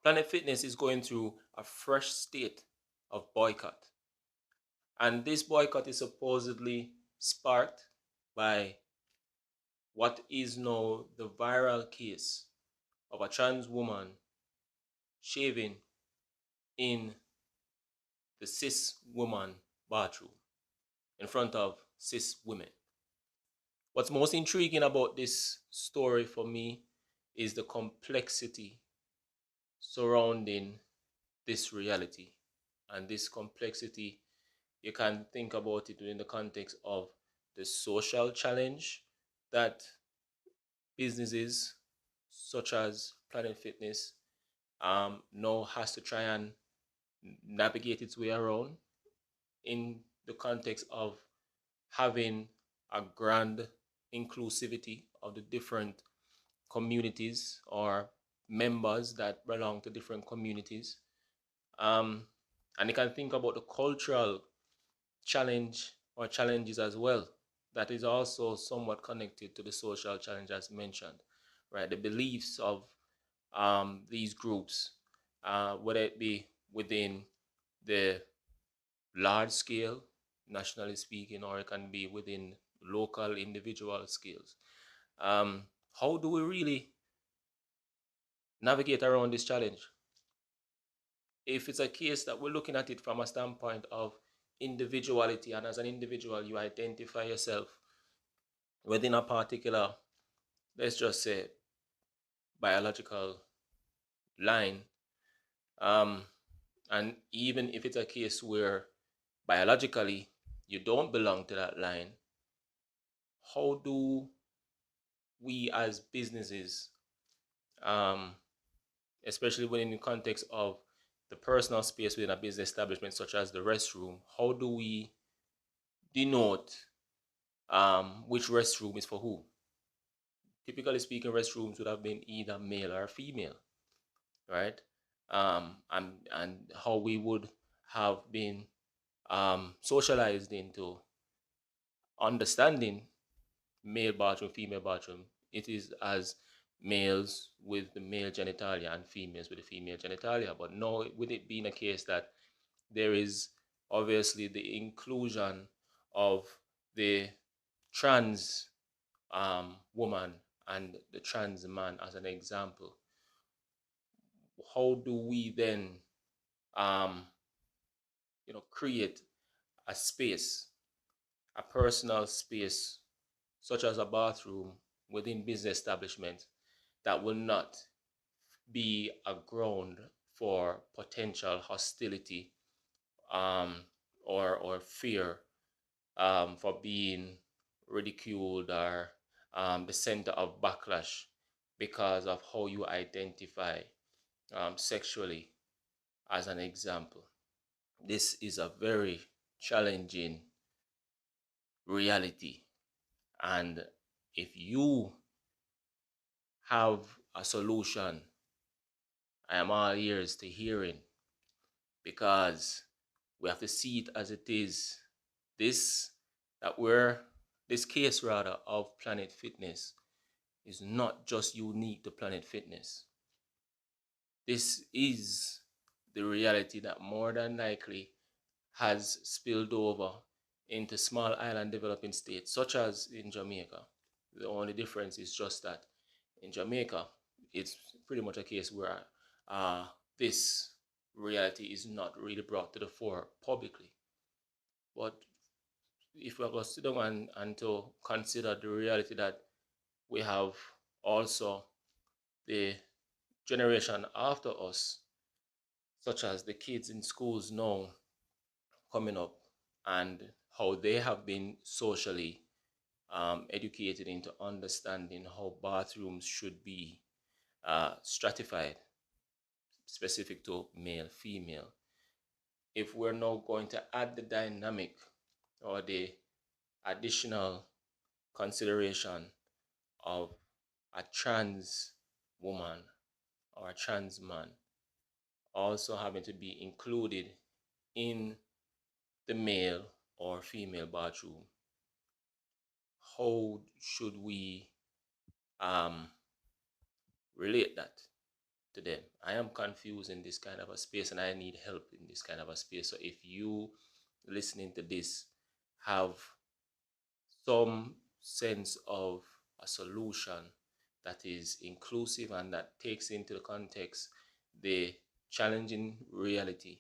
Planet Fitness is going through a fresh state of boycott. And this boycott is supposedly sparked by what is now the viral case of a trans woman shaving in the cis-woman bathroom in front of cis-women. What's most intriguing about this story for me is the complexity surrounding this reality. And this complexity, you can think about it in the context of the social challenge that businesses such as Planet Fitness now has to try and navigate its way around in the context of having a grand inclusivity of the different communities or members that belong to different communities. Um, and you can think about the cultural challenge or challenges as well. That is also somewhat connected to the social challenge as mentioned, right? The beliefs of these groups, whether it be within the large scale, nationally speaking, or it can be within local individual scales. How do we really navigate around this challenge? If it's a case that we're looking at it from a standpoint of individuality, and as an individual, you identify yourself within a particular, let's just say, biological line, um, and even if it's a case where biologically you don't belong to that line, how do we as businesses, um, especially when in the context of the personal space within a business establishment, such as the restroom, how do we denote which restroom is for who? Typically speaking, restrooms would have been either male or female, right? And how we would have been socialized into understanding male bathroom, female bathroom. It is as males with the male genitalia and females with the female genitalia. But no, with it being a case that there is obviously the inclusion of the trans woman and the trans man as an example, how do we then um, create a space, a personal space, such as a bathroom within business establishments that will not be a ground for potential hostility um, or fear for being ridiculed or the center of backlash because of how you identify sexually, as an example. This is a very challenging reality. And if you have a solution, I am all ears to hearing, because we have to see it as it is. This that we're this case rather of Planet Fitness is not just unique to Planet Fitness. This is the reality that more than likely has spilled over into small island developing states, such as in Jamaica. The only difference is just that in Jamaica, it's pretty much a case where this reality is not really brought to the fore publicly. But if we are going to sit down and to consider the reality that we have also the generation after us, such as the kids in schools now coming up, and how they have been socially educated into understanding how bathrooms should be stratified, specific to male, female. If we're now going to add the dynamic or the additional consideration of a trans woman or a trans man also having to be included in the male or female bathroom, how should we um, relate that? to them. I am confused in this kind of a space and I need help in this kind of a space. So if you listening to this have some sense of a solution that is inclusive and that takes into the context the challenging reality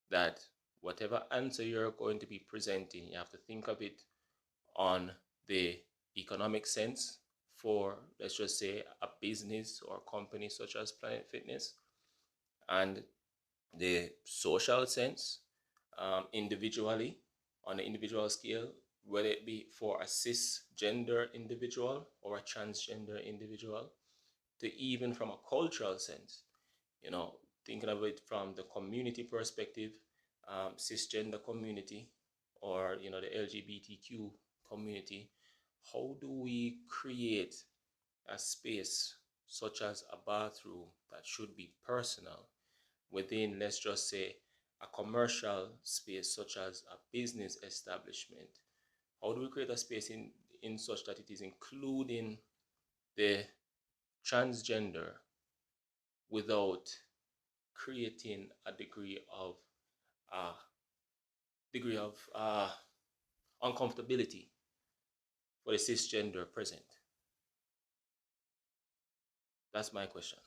that whatever answer you're going to be presenting, you have to think of it on the economic sense for, let's just say, a business or company such as Planet Fitness, and the social sense, individually, on an individual scale, whether it be for a cisgender individual or a transgender individual, to even from a cultural sense, you know, thinking of it from the community perspective, cisgender community, or the LGBTQ community. How do we create a space such as a bathroom that should be personal within, let's just say, a commercial space such as a business establishment? How do we create a space in such that it is including the transgender without creating a uh, degree of uncomfortability for the cisgender present? That's my question.